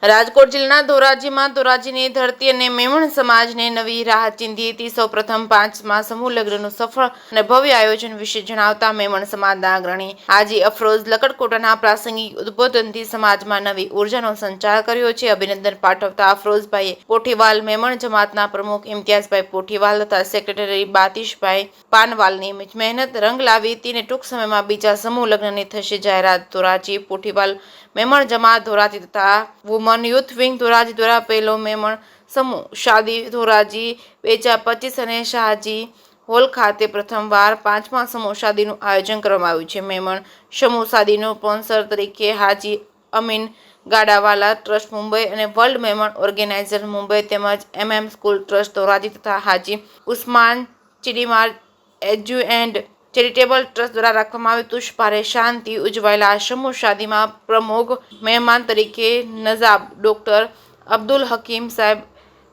રાજકોટ જિલ્લાના ધોરાજીમાં ધોરાજીની ધરતી અને મેમણ સમાજને નવી રાહ ચીંધી હતી। સૌપ્રથમ 5મા સમૂહ લગ્નનું સફળ અને ભવ્ય આયોજન વિશે જણાવતા મેમણ સમાજના અગ્રણી હાજી અફરોઝ લકડકોટાના પ્રાસંગિક ઉદ્બોધનથી સમાજમાં નવી ઉર્જાનો સંચાર કર્યો છે। અભિનંદન પાઠવતા અફરોઝભાઈએ પોઠીવાલ મેમણ જમાતના પ્રમુખ ઇમ્તિયાઝભાઈ પોઠીવાલ તથા સેક્રેટરી બાતિશભાઈ પાનવાલની મહેનત રંગ લાવી હતી અને ટૂંક સમયમાં બીજા સમૂહ લગ્નની થશે જાહેરાત। ધોરાજી પોઠીવાલ મેમણ જમાત ધોરાજી તથા વુમન યુથ વિંગ ધોરાજી દ્વારા પહેલો મેમણ સમૂહ શાદી ધોરાજી 2025 અને શાહજી હોલ ખાતે પ્રથમવાર 5મા સમૂહ શાદીનું આયોજન કરવામાં આવ્યું છે। મેમણ સમૂહ શાદીનું સ્પોન્સર તરીકે હાજી અમીન ગાડાવાલા ટ્રસ્ટ મુંબઈ અને વર્લ્ડ મેમણ ઓર્ગેનાઇઝર મુંબઈ તેમજ સ્કૂલ ટ્રસ્ટ ધોરાજી તથા હાજી ઉસ્માન ચીડીમાર એજ્યુ એન્ડ ચેરિટેબલ ટ્રસ્ટ દ્વારા રાખવામાં આવ્યું। તુષ શાંતિ ઉજવાયેલા આ સમૂહ શાદીમાં પ્રમુખ મહેમાન તરીકે નજાબ ડોક્ટર અબ્દુલ હકીમ સાહેબ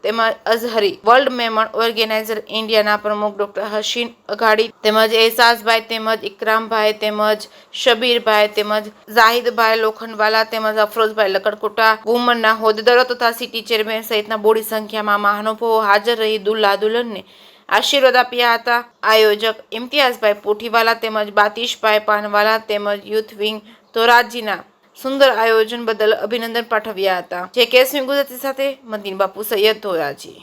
તેમજ અઝહરી વર્લ્ડ મેમણ ઓર્ગેનાઇઝર ઇન્ડિયાના પ્રમુખ ડોક્ટર હસીન અઘાડી તેમજ એહસાસભાઈ તેમજ ઇકરામભાઈ તેમજ શબીરભાઈ તેમજ જાહિદભાઈ લોખંડવાલા તેમજ અફરોઝભાઈ લકડકોટા વુમનના હોદ્દેદારો તથા સિટી ચેરમેન સહિતના બોડી સંખ્યામાં મહાનુભાવો હાજર રહી દુલ્હા દુલ્હનને આશીર્વાદ આપ્યા હતા। આયોજક ઇમ્તિયાઝભાઈ પોઠીવાલા તેમજ બાતિશભાઈ પાનવાલા તેમજ યુથ વિંગ ધોરાજીના સુંદર આયોજન બદલ અભિનંદન પાઠવ્યા હતા। જે કેસમી ગુજરાતી સાથે મદીન બાપુ સૈયદ ધોરાજી।